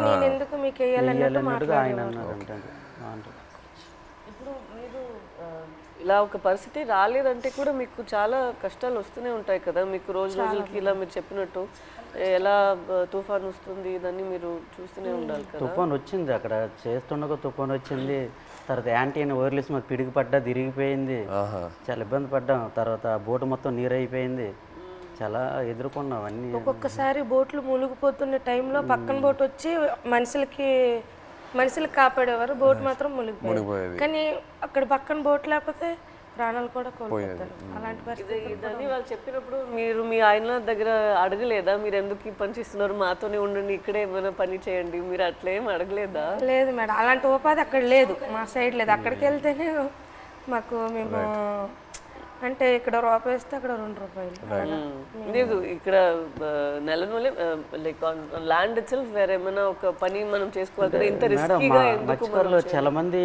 నేను ఎందుకు మీకు వెయ్యాలన్నట్టు ఆయన అన్నారు. ఇప్పుడు మీరు ఇలా ఒక పరిస్థితి రాలేదంటే కూడా మీకు చాలా కష్టాలు వస్తూనే ఉంటాయి కదా, మీకు రోజుకి ఇలా మీరు చెప్పినట్టు ఎలా తుఫాన్ వస్తుంది ఇదన్నీ మీరు చూస్తూనే ఉండాలి కదా. తుఫాన్ వచ్చింది, అక్కడ చేస్తుండగా తుఫాన్ వచ్చింది, తర్వాత యాంటీ అని వైర్లెస్ మాకు పిడికి పడ్డా తిరిగిపోయింది, చాలా ఇబ్బంది పడ్డాం. తర్వాత బోటు మొత్తం నీరు అయిపోయింది, చాలా ఎదుర్కొన్నాం అన్నీ. ఒక్కొక్కసారి బోట్లు మునిగిపోతున్న టైంలో పక్కన బోట్ వచ్చి మనుషులు కాపాడేవారు, బోట్ మాత్రం మునిగిపోయేది. కానీ అక్కడ పక్కన బోట్ లేకపోతే ప్రాణాలు కూడా కోల్పోతారు. అలాంటి పరిస్థితి ఇదని వాళ్ళు చెప్పినప్పుడు మీరు మీ ఆయన దగ్గర అడగలేదా, మీరు ఎందుకు ఈ పని చేస్తున్నారు, మాతోనే ఉండండి, ఇక్కడే ఏమైనా పని చేయండి, మీరు అట్లేం అడగలేదా? లేదు మేడం, అలాంటి ఉపాధి అక్కడ లేదు, మా సైడ్ లేదు. అక్కడికి వెళ్తేనే మాకు మేము అంటే ఇక్కడ రూపాయి ఇస్తే అక్కడ 2 రూపాయలు లేదు. ఇక్కడ నెలనూలే లైక్ ల్యాండ్ ఇట్ సెల్ఫ్ వేరే ఏమైనా ఒక పని మనం చేసుకోవాలి కదా, ఇంత రిస్కీగా ఎందుకు? చాలా మంది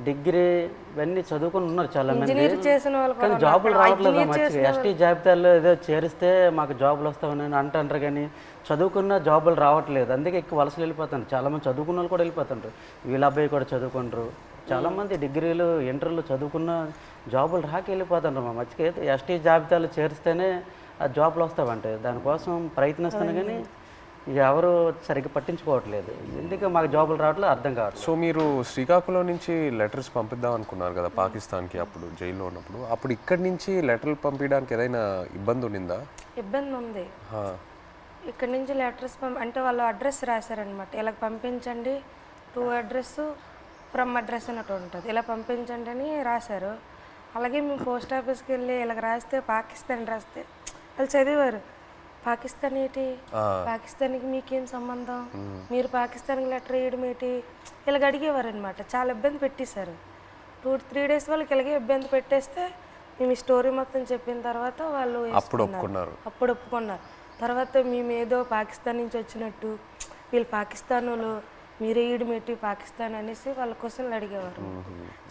డిగ్రీ ఇవన్నీ చదువుకుని ఉన్నారు చాలా మంది, చేసిన వాళ్ళు కానీ జాబులు రావట్లేదు. మంచిగా ఎస్టీ జాబితాలో ఏదో చేరిస్తే మాకు జాబులు వస్తామని అంటారు, కానీ చదువుకున్న జాబులు రావట్లేదు. అందుకే ఎక్కువ వలసలు వెళ్ళిపోతారు. చాలామంది చదువుకున్న వాళ్ళు కూడా వెళ్ళిపోతుంటారు, వీళ్ళ అబ్బాయి కూడా చదువుకుంటారు. చాలామంది డిగ్రీలు ఇంటర్లు చదువుకున్న జాబులు రాక వెళ్ళిపోతుంటారు. మా మధ్యకి ఎస్టీ జాబితాలో చేరిస్తేనే ఆ జాబులు వస్తావంటే దానికోసం ప్రయత్నిస్తాను, కానీ ఎవరు సరిగ్గా పట్టించుకోవట్లేదు. ఎందుకు మాకు జాబులు రావట్లేదు అర్థం కావట్లేదు. సో మీరు శ్రీకాకుళం నుంచి లెటర్స్ పంపిద్దాం అనుకున్నారు కదా పాకిస్తాన్కి, అప్పుడు జైల్లో ఉన్నప్పుడు. అప్పుడు ఇక్కడి నుంచి లెటర్లు పంపించడానికి ఏదైనా ఇబ్బంది ఉండిందా? ఇబ్బంది ఉంది. ఇక్కడ నుంచి లెటర్స్ అంటే వాళ్ళు అడ్రస్ రాశారనమాట, ఇలా పంపించండి, టు అడ్రస్ ఫ్రమ్ అడ్రస్ అన్నట్టు ఉంటుంది, ఇలా పంపించండి అని రాశారు. అలాగే మేము పోస్ట్ ఆఫీస్కి వెళ్ళి ఇలాగ రాస్తే పాకిస్తాన్ రాస్తే వాళ్ళు చదివారు, పాకిస్తాన్ ఏంటి, పాకిస్తాన్కి మీకేం సంబంధం, మీరు పాకిస్తాన్కి లెటర్ వేయడం ఏంటి, ఇలాగ అడిగేవారు అనమాట. చాలా ఇబ్బంది పెట్టేశారు. 2-3 డేస్ వాళ్ళకి ఇలాగే ఇబ్బంది పెట్టేస్తే మేము ఈ స్టోరీ మొత్తం చెప్పిన తర్వాత వాళ్ళు అప్పుడు ఒప్పుకున్నారు. తర్వాత మేము ఏదో పాకిస్తాన్ నుంచి వచ్చినట్టు, వీళ్ళు పాకిస్తాన్ వాళ్ళు, మీరే ఈడమేటి పాకిస్తాన్ అనేసి వాళ్ళ క్వశ్చన్లు అడిగేవారు.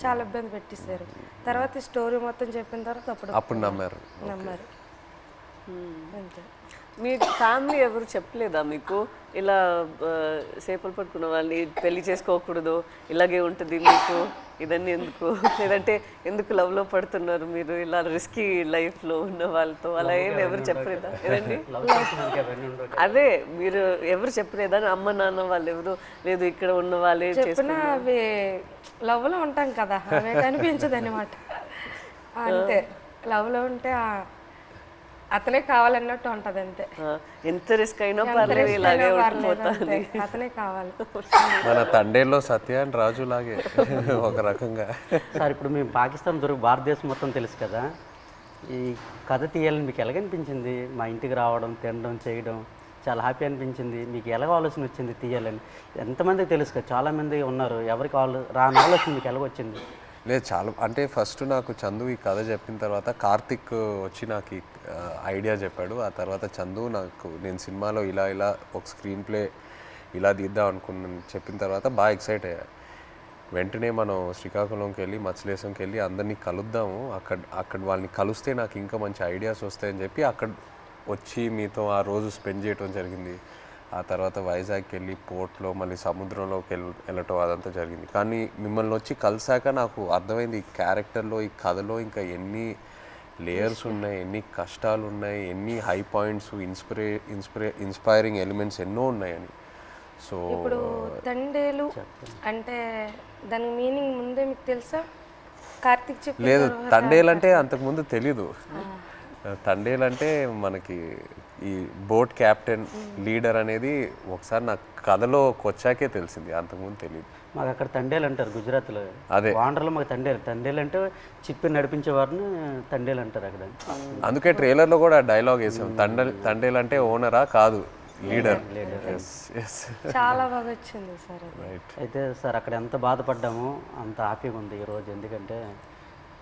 చాలా ఇబ్బంది పెట్టేశారు. తర్వాత స్టోరీ మొత్తం చెప్పిన తర్వాత అప్పుడు నమ్మారు. అంతే. మీ ఫ్యామిలీ ఎవరు చెప్పలేదా మీకు ఇలా చేపలు పట్టుకున్న వాళ్ళని పెళ్లి చేసుకోకూడదు, ఇలాగే ఉంటుంది మీకు, ఇదన్నీ ఎందుకు, లేదంటే ఎందుకు లవ్లో పడుతున్నారు మీరు ఇలా రిస్కీ లైఫ్లో ఉన్న వాళ్ళతో, అలా ఏమి ఎవరు చెప్పలేదా? ఏదండి అదే మీరు ఎవరు చెప్పలేదా? అమ్మ నాన్న వాళ్ళు ఎవరు లేదు, ఇక్కడ ఉన్న వాళ్ళే చెప్పినా అవి లవ్లో ఉంటాం కదా, అవి కనిపించదు అనమాట. అంతే, లవ్లో ఉంటే అతనే కావాలన్నట్టు ఉంటది అంతే. ఎంత రిస్క్ అయినా పర్లేదు ఇలాగే ఉండిపోతాను. అతనే కావాలి. మన తండేల్లో సత్య అండ్ రాజు లాగే ఒక రకంగా. సార్ ఇప్పుడు మేము పాకిస్తాన్ భారతదేశం మొత్తం తెలుసు కదా, ఈ కథ తీయాలని మీకు ఎలాగనిపించింది? మా ఇంటికి రావడం, తినడం, చేయడం చాలా హ్యాపీ అనిపించింది. మీకు ఎలాగ ఆలోచన వచ్చింది తీయాలని? ఎంతమందికి తెలుసు కదా, చాలామంది ఉన్నారు, ఎవరికి రాని ఆలోచన మీకు ఎలాగొచ్చింది? లేదు, చాలా అంటే ఫస్ట్ నాకు చందు ఈ కథ చెప్పిన తర్వాత కార్తిక్ వచ్చి నాకు ఈ ఐడియా చెప్పాడు. ఆ తర్వాత చందు నాకు నేను సినిమాలో ఇలా ఇలా ఒక స్క్రీన్ ప్లే ఇలా తీద్దాం అనుకున్నాను చెప్పిన తర్వాత బాగా ఎక్సైట్ అయ్యా. వెంటనే మనం శ్రీకాకుళంకి వెళ్ళి మత్స్యలేశంకి వెళ్ళి అందరినీ కలుద్దాము, అక్కడ వాళ్ళని కలిస్తే నాకు ఇంకా మంచి ఐడియాస్ వస్తాయని చెప్పి అక్కడ వచ్చి మీతో ఆ రోజు స్పెండ్ చేయడం జరిగింది. ఆ తర్వాత వైజాగ్కి వెళ్ళి పోర్ట్లో మళ్ళీ సముద్రంలోకి వెళ్ళటం అదంతా జరిగింది. కానీ మిమ్మల్ని వచ్చి కలిసాక నాకు అర్థమైంది ఈ క్యారెక్టర్లో, ఈ కథలో ఇంకా ఎన్ని లేయర్స్ ఉన్నాయి, ఎన్ని కష్టాలు ఉన్నాయి, ఎన్ని హై పాయింట్స్, ఇన్స్పైరింగ్ ఎలిమెంట్స్ ఎన్నో ఉన్నాయని. సో ఇప్పుడు తండేలు అంటే దాని మీనింగ్ ముందే మీకు తెలుసా? కార్తిక్ చెప్పి లేదు, తండేలంటే అంతకుముందు తెలీదు. తండేలంటే మనకి ఈ బోట్ క్యాప్టెన్ లీడర్ అనేది ఒకసారి నాకు కథలోకి వచ్చాకే తెలిసింది, అంతకుముందు తెలియదు. మాకు అక్కడ తండేలు అంటారు గుజరాత్లో. అదే ఆంధ్రలో మాకు తండేలు అంటే చిప్పి నడిపించే వారిని తండేలు అంటారు అక్కడ. అందుకే ట్రైలర్లో కూడా డైలాగ్ వేసాం, తండేలు అంటే ఓనరా కాదు, లీడర్. చాలా బాగా వచ్చింది సార్. అయితే సార్ అక్కడ ఎంత బాధపడ్డామో అంత హ్యాపీగా ఉంది ఈరోజు. ఎందుకంటే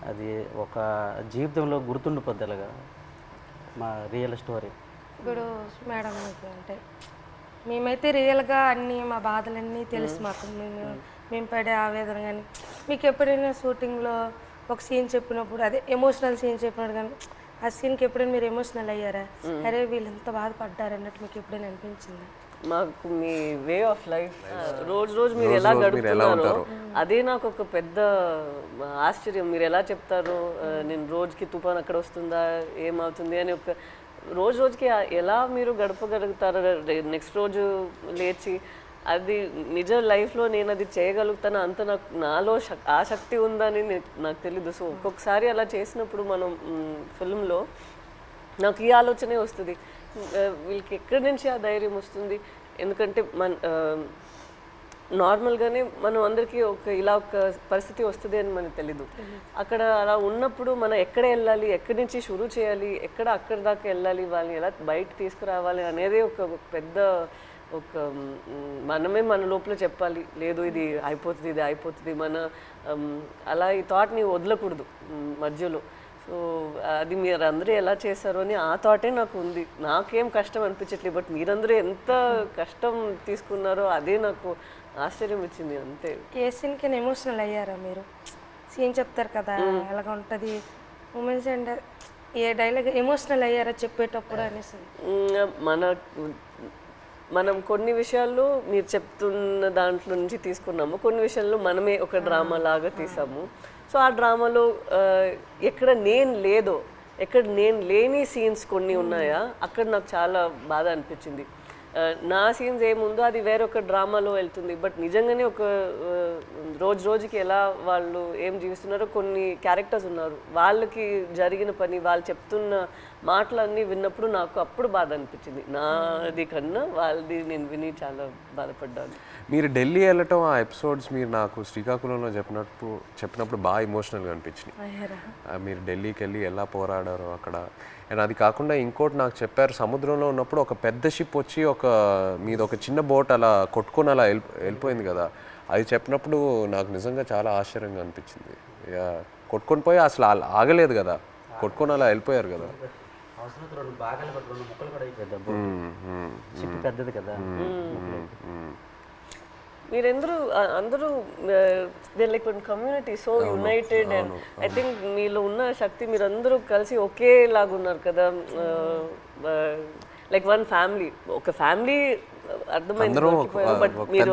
అది ఒక జీవితంలో గుర్తుండిపోద్ది అలాగా మా రియల్ స్టోరీ. ఇప్పుడు మేడం మీకు అంటే మేమైతే రియల్గా అన్నీ మా బాధలన్నీ తెలుసు మాకు. మేము పడే ఆవేదన కానీ మీకు ఎప్పుడైనా షూటింగ్లో ఒక సీన్ చెప్పినప్పుడు, అదే ఎమోషనల్ సీన్ చెప్పినప్పుడు కానీ ఆ సీన్కి ఎప్పుడైనా మీరు ఎమోషనల్ అయ్యారా? అరే వీళ్ళు ఎంత బాధపడ్డారు అన్నట్టు మీకు ఎప్పుడైనా అనిపించిందా? మాకు మీ వే ఆఫ్ లైఫ్ రోజు మీరు ఎలా గడుపుతున్నారో అదే నాకు ఒక పెద్ద ఆశ్చర్యం. మీరు ఎలా చెప్తారు, నేను రోజుకి తుఫాన్ అక్కడ వస్తుందా, ఏమవుతుంది అని ఒక రోజుకి ఎలా మీరు గడపగలుగుతారు? నెక్స్ట్ రోజు లేచి అది నిజ లైఫ్లో నేను అది చేయగలుగుతాను అంత నాలో ఆ శక్తి ఉందని నాకు తెలీదు. సో ఒక్కొక్కసారి అలా చేసినప్పుడు మనం ఫిల్మ్లో నాకు ఈ ఆలోచనే వస్తుంది, వీళ్ళకి ఎక్కడి నుంచి ఆ ధైర్యం వస్తుంది? ఎందుకంటే నార్మల్గానే మనం అందరికీ ఇలా ఒక పరిస్థితి వస్తుంది అని మనకు తెలీదు. అక్కడ అలా ఉన్నప్పుడు మనం ఎక్కడ వెళ్ళాలి, ఎక్కడి నుంచి షురూ చేయాలి, అక్కడి దాకా వెళ్ళాలి, వాళ్ళని ఎలా బయట తీసుకురావాలి అనేది ఒక పెద్ద మనమే మన లోపల చెప్పాలి, లేదు ఇది అయిపోతుంది మన అలా ఈ థాట్ని వదలకూడదు మధ్యలో. సో అది మీరు అందరూ ఎలా చేశారో అని ఆ థాటే నాకు ఉంది. నాకేం కష్టం అనిపించట్లేదు, బట్ మీరందరూ ఎంత కష్టం తీసుకున్నారో అదే నాకు ఆశ్చర్యం ఇచ్చింది అంతే. ఏ సీన్కి ఎమోషనల్ అయ్యారా మీరు? సీన్ చెప్తారు కదా ఎలాగ ఉంటుంది మూమెంట్స్, అండ్ ఏ డైలాగ్ ఎమోషనల్ అయ్యారా చెప్పేటప్పుడు అనేసి? మనం కొన్ని విషయాల్లో మీరు చెప్తున్న దాంట్లో నుంచి తీసుకున్నాము, కొన్ని విషయాల్లో మనమే ఒక డ్రామా లాగా తీసాము. సో ఆ డ్రామాలో ఎక్కడ నేను లేని సీన్స్ కొన్ని ఉన్నాయా, అక్కడ నాకు చాలా బాధ అనిపించింది. నా సీన్స్ ఏముందో అది వేరొక డ్రామాలో వెళ్తుంది, బట్ నిజంగానే ఒక రోజుకి ఎలా వాళ్ళు ఏం జీవిస్తున్నారో కొన్ని క్యారెక్టర్స్ ఉన్నారు, వాళ్ళకి జరిగిన పని, వాళ్ళు చెప్తున్న మాటలన్నీ విన్నప్పుడు నాకు అప్పుడు బాధ అనిపించింది. నాది కన్నా వాళ్ళది నేను విని చాలా బాధపడ్డాను. మీరు ఢిల్లీ వెళ్ళటం ఆ ఎపిసోడ్స్ మీరు నాకు శ్రీకాకుళంలో చెప్పినప్పుడు బాగా ఎమోషనల్గా అనిపించినాయి. మీరు ఢిల్లీకి వెళ్ళి ఎలా పోరాడారో అక్కడ. అండ్ అది కాకుండా ఇంకోటి నాకు చెప్పారు, సముద్రంలో ఉన్నప్పుడు ఒక పెద్ద షిప్ వచ్చి మీది ఒక చిన్న బోట్ అలా కొట్టుకొని అలా వెళ్ళిపోయింది కదా, అది చెప్పినప్పుడు నాకు నిజంగా చాలా ఆశ్చర్యంగా అనిపించింది. కొట్టుకొని పోయి అసలు ఆగలేదు కదా, కొట్టుకొని అలా వెళ్ళిపోయారు కదా. పెద్దది కదా. అందరూ like community so United, and I think మీలో ఉన్న శక్తి మీరందరూ కలిసి ఒకేలాగా ఉన్నారు కదా. లైక్ వన్ ఫ్యామిలీ, ఒక ఫ్యామిలీ అర్థమైంది, బట్ మీరు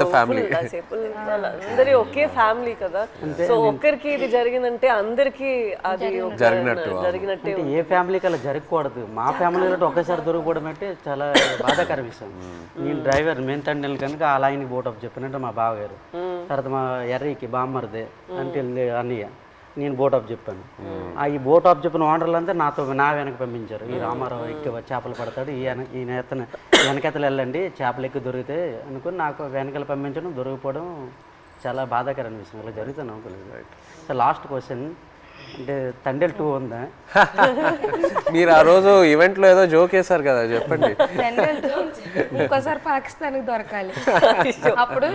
అందరి ఒకే ఫ్యామిలీ కదా. సో ఒక్కరికి ఇది జరిగిందంటే అందరికి అది జరిగినట్టే. ఏ ఫ్యామిలీకి అలా జరగకూడదు. మా ఫ్యామిలీలో ఒకేసారి దొరికిపోవడం అంటే చాలా బాధాకర విషయం. నేను డ్రైవర్ మెయిన్ తండ్రి కనుక ఆ లైన్కి బోట్ అప్ చెప్పినట్టు మా బావగారు, తర్వాత మా ఎర్రీకి బామ్మరిదే అంటే అన్నయ్య, నేను బోట్ ఆఫ్ చెప్పాను. ఈ బోట్ ఆఫ్ చెప్పిన ఓనర్లంతా నా వెనక పంపించారు. ఈ రామారావు ఎక్కి చేపలు పడతాడు, ఈ నేతను వెనకెతలు వెళ్ళండి చేపలు ఎక్కి దొరికితే అనుకుని నాకు వెనకాల పంపించడం, దొరికిపోవడం చాలా బాధాకరమైన విషయం. ఇలా జరుగుతాను అనుకోలేదు. సో లాస్ట్ క్వశ్చన్ అంటే తండేల్ 2 ఉందా? మీరు ఆ రోజు ఈవెంట్లో ఏదో జోక్ వేశారు కదా, చెప్పండి. ఇంకోసారి పాకిస్తాన్కి దొరకాలి, అప్పుడు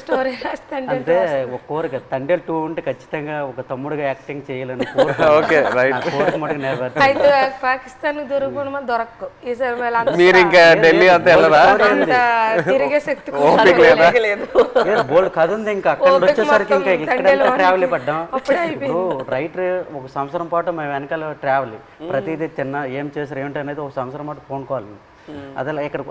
స్టోరీ రాస్తాను. అంటే ఒక కోరిక తండేల్ 2 ఉంటే ఖచ్చితంగా ఒక తమ్ముడుగా యాక్టింగ్ చేయాలని ఓకే రైట్. కోరిక మటుకు నెరవేర్చాలి. అయితే పాకిస్తాన్కి దొరకకుండా దొరకవు ఈసారి. మీరు ఇంకా ఢిల్లీ అంతా వెళ్ళరా? అంత తిరిగే శక్తి లేదు. బోల్డ్ కథ ఉంది. ఇంకా అక్కడ నుండి వచ్చేసరికి ఇంకా ఇక్కడ ట్రావెల్ పడ్డాం. రైట్ ఒక సంవత్సరం పాటు మేము వెనకాల ట్రావెల్, ప్రతిదీ తిన్నా ఏం చేశారు ఏమిటి అనేది ఒక సంవత్సరం పాటు ఫోన్ కాల్. అదే ఇక్కడ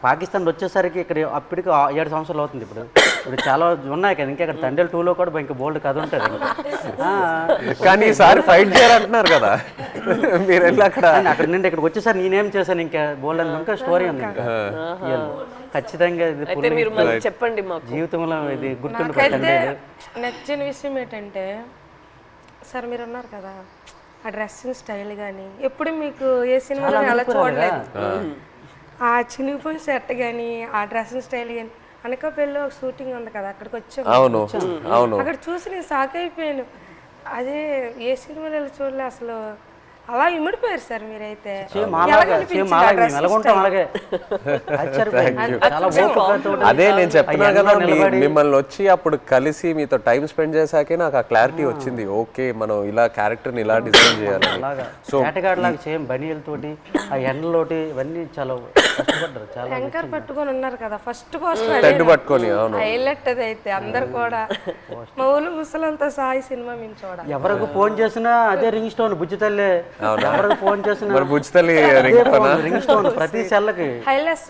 పాకిస్తాన్ వచ్చేసరికి ఇక్కడ అప్పటికి 7 సంవత్సరాలు అవుతుంది. ఇప్పుడు చాలా ఉన్నాయి కదా, ఇంకా ఇక్కడ తండేల్ 2లో కూడా ఇంకా బోల్డ్ కథ ఉంటుంది. కానీ ఈసారి ఫైట్ చేయాలంటున్నారు కదా మీరు వెళ్ళి అక్కడ నుండి ఇక్కడికి వచ్చేసరికి నేనేం చేశాను ఇంకా బోల్డ్ అని ఇంకా స్టోరీ ఉంది. ఖచ్చితంగా ఇది చెప్పండి మాకు. జీవితంలో ఇది గుర్తుండిపోతుంది. నచ్చిన విషయం ఏంటంటే సార్ మీరు ఉన్నారు కదా, ఆ డ్రెస్సింగ్ స్టైల్ కానీ ఎప్పుడు మీకు ఏ సినిమాలో అలా చూడలేదు. ఆ చినిగిపోయిన షర్ట్ కానీ ఆ డ్రెస్సింగ్ స్టైల్ కానీ అనకాపల్లిలో ఒక షూటింగ్ ఉంది కదా, అక్కడికి వచ్చాము. అవును. అక్కడ చూసి నేను షాక్ అయిపోయాను. అదే ఏ సినిమాలో చూడలే అసలు. అలా ఇమిడిపోయారు సార్ మీరైతే. అదే నేను చెప్తున్నా కదా, మిమ్మల్ని వచ్చి అప్పుడు కలిసి మీతో టైం స్పెండ్ చేశాకే నాకు ఆ క్లారిటీ వచ్చింది. ఓకే మనం ఇలా క్యారెక్టర్ని ఇలా డిజైన్ చేయాలి. సో సేమ్ బనీలతోటి ఆ ఎండలోటి ఇవన్నీ చాలా కష్టపడ్డారు. చాలా యాంకర్ పట్టుకొని ఉన్నారు కదా ఫస్ట్ పోస్ట్ పట్టుకొని హైలైట్ అది అయితే అందరు కూడా మా ఊళ్ళు ముసలంతా సాయి సినిమా మేము చూడాలి. ఎవరికి ఫోన్ చేసినా అదే రింగ్ స్టోన్ బుజ్జి తల్లి. ఎవరికి ఫోన్ చేసినా రింగ్ స్టోన్ ప్రతి సెల్లకి హైలెస్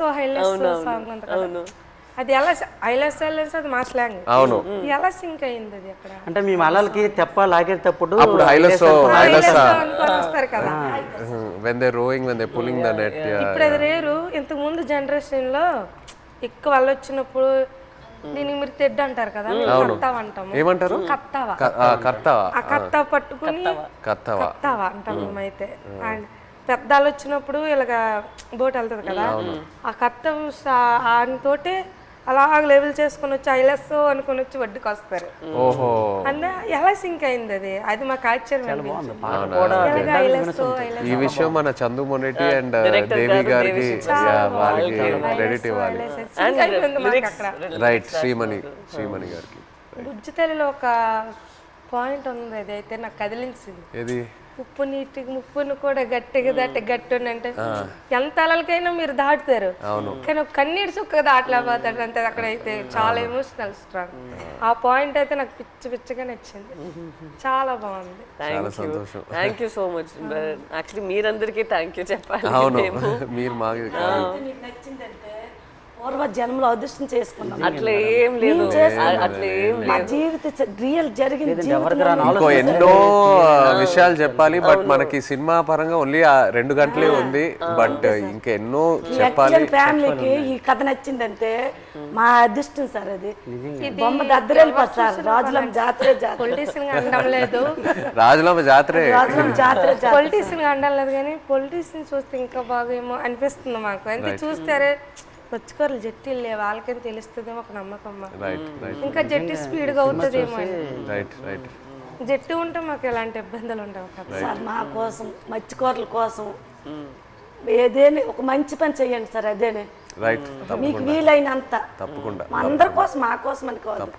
సాంగ్ ఉంది కదా, అది ఎలా హైలెస్ అది మా స్లాంగ్. అవును. ఎలా సింక్ అయింది అది అక్కడ అంటే మీ మలలకి తెప్ప లాగేటప్పుడు వస్తారు కదా when they rowing when they pulling the net. ఇప్పుడు అది రేరు. ఇంతకు ముందు జనరేషన్ లో ఎక్కువ వాళ్ళు వచ్చినప్పుడు దీనికి మీరు తెడ్డు అంటారు కదా, కత్తావ అంటాము. ఏమంటారు? కత్తావా. ఆ కత్తావ పట్టుకుని కత్తావా అంటాం మేమైతే. అండ్ పెద్దాలు వచ్చినప్పుడు ఇలాగా బోట్ వెళ్తుంది కదా, ఆ కత్త తోటే అలా లెవెల్ చేసుకుని వచ్చి ఐలెస్ అనుకుని వచ్చి వడ్డీకి వస్తారు. అంటే ఎలా సింక్ అయింది అది, అది మాకు ఆశ్చర్యం. ఈ విషయం మన చందు మొనెటి అండ్ దేవి గారికి వాళ్ళకి క్రెడిట్ ఇవ్వాలి. రైట్. శ్రీమణి గారికి. బుజ్జితల్లిలో ఒక పాయింట్ ఉంది, అది అయితే నాకు కదిలించింది. ఏది? ఉప్పు నీటికి ముప్పును కూడా గట్టిగా గట్టి అంటే ఎంత అలలకైనా మీరు దాటుతారు, కానీ ఒక కన్నీటి చుక్క దాటలేకపోతాడు అంతే. అక్కడైతే చాలా ఎమోషనల్ స్ట్రాంగ్. ఆ పాయింట్ అయితే నాకు పిచ్చిగా నచ్చింది. చాలా బాగుంది. Thank you so much. Actually మీరందరికీ థ్యాంక్ యూ చెప్పాలి. మీరు మాకు పూర్వ జన్మలో అదృష్టం చేసుకున్నాం. అట్లా ఏం లేదు, అట్లా ఏం లేదు. జీవిత రియల్ జరిగింది. ఇంకో ఎన్నో విషయాలు చెప్పాలి, బట్ మనకి సినిమా పరంగా ఓన్లీ 2 గంటలే ఉంది. బట్ ఇంకా ఎన్నో చెప్పాలి. ఫ్యామిలీకి ఈ కథ నచ్చిందంటే మా అదృష్టం సార్. అది బొమ్మ దద్దరెళ్ళిపోతుంది సార్. రాజులమ్మ జాతర పొలిటీషియన్ గా అనడం లేదు, రాజులమ్మ జాతరే పొలిటీషియన్ గా అనడం లేదు, కానీ పొలిటీషియన్ చూస్తే ఇంకా బాగా ఏమో అనిపిస్తుంది మాకు. అంతే చూస్తారే వచ్చుకోరు జట్టీలు లేవు, వాళ్ళకని తెలుస్తుందేమో ఒక నమ్మకం. ఇంకా జట్టి స్పీడ్ గా అవుతుందేమో. జట్టు ఉంటే మాకు ఎలాంటి ఇబ్బందులు ఉండవు సార్. మా కోసం మత్స్యకారుల కోసం ఏదేని ఒక మంచి పని చెయ్యండి సార్. అదేనే మీకు వీలైనంత తప్పకుండా అందరి కోసం, మా కోసం అని కాదు,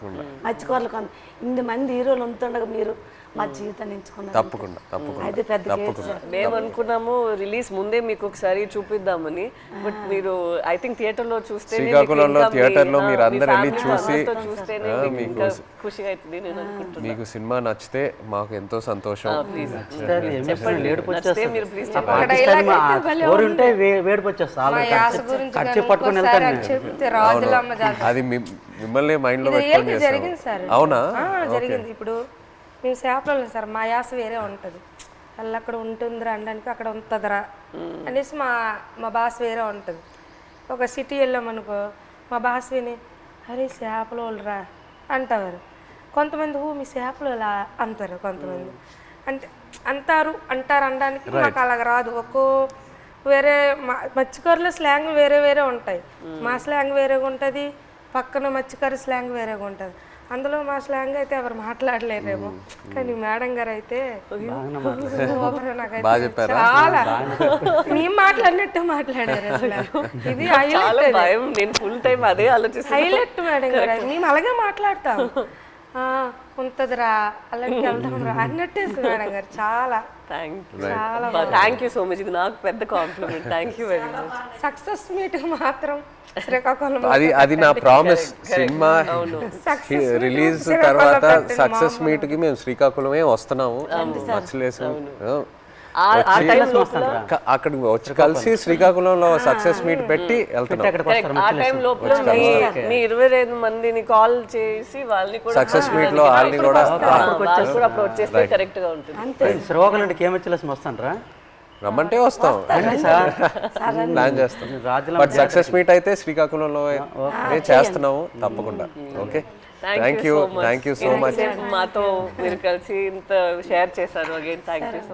మత్స్యకారుల కోసం. 8 మంది హీరోలు ఉంటుండగా మీరు మా జీవితాన్ని ఎంచుకున్నారు. తప్పకుండా అది పెద్ద. మేము అనుకున్నాము రిలీజ్ ముందే మీకు ఒకసారి చూపిద్దామని, బట్ మీరు ఐ థింక్ థియేటర్ లో చూస్తే శ్రీకాకుళంలో థియేటర్ లో మీరు అందరు వెళ్ళి చూసి ఖుషి అవుతుంది. నేను అనుకుంటున్నాను మీకు సినిమా నచ్చితే మాకు ఎంతో సంతోషం. అది మిమ్మల్ని మైండ్ లో పెట్టుకొని చేస్తాం. అవునా? జరిగింది. ఇప్పుడు మేము చేపలు సార్, మా యాస వేరే ఉంటుంది. అలా అక్కడ ఉంటుందిరా అనడానికి అక్కడ ఉంటుందిరా అనేసి మా భాష వేరే ఉంటుంది. ఒక సిటీ వెళ్ళామనుకో మా భాష విని అరే చేపలు వాళ్ళరా అంటారు. కొంతమంది మీ చేపలు ఇలా అంటారు, కొంతమంది అంటే అంటారు అనడానికి మాకు అలాగ రాదు. వేరే మత్స్యకారుల స్లాంగ్ వేరే వేరే ఉంటాయి. మా స్లాంగ్ వేరేగా ఉంటుంది, పక్కన మత్స్యకారు స్లాంగ్ వేరేగా ఉంటుంది. అందులో మా స్లాంగ్ అయితే ఎవరు మాట్లాడలేరేమో, కానీ మేడం గారు అయితే నాకైతే చాలా మేము మాట్లాడినట్టు మాట్లాడారు. అసలు ఇది భయం, నేను ఫుల్ టైం అదే ఆలోచిస్తాను. హైలైట్ మేడం గారు, మేము అలాగే మాట్లాడతాం. ఉంటదిరా అలాంటి వెళ్దాం రా అన్నట్టు మేడం గారు. చాలా థ్యాంక్ యూ సో మచ్. ఇది నాకు పెద్ద compliment. Thank you very much. Success meet మాత్రం శ్రీకాకుళం అది నా ప్రామిస్. సినిమా రిలీజ్ తర్వాత సక్సెస్ మీట్ కి మేము శ్రీకాకుళమే వస్తున్నాము. మచ్చలేసాము అక్కడికి వచ్చి కలిసి శ్రీకాకుళంలో సక్సెస్ మీట్ పెట్టి వెళ్తున్నాం. ఆ టైం లోపల మీ 25 మందిని కాల్ చేసి వాళ్ళని కూడా సక్సెస్ మీట్ లో వాళ్ళని కూడా అప్పుడు వచ్చేస్తే కరెక్ట్ గా ఉంటుంది. శ్రీకాకుళం నుండి కేమచ్చిలేసి వస్తానరా, రమ్మంటే వస్తాం, ప్లాన్ చేస్తాం. బట్ సక్సెస్ మీట్ అయితే శ్రీకాకుళంలో చేస్తున్నాము తప్పకుండా. Okay, thank you so much. మాతో మీరు కలిసి ఇంత షేర్ చేశారు. Again thank you so much.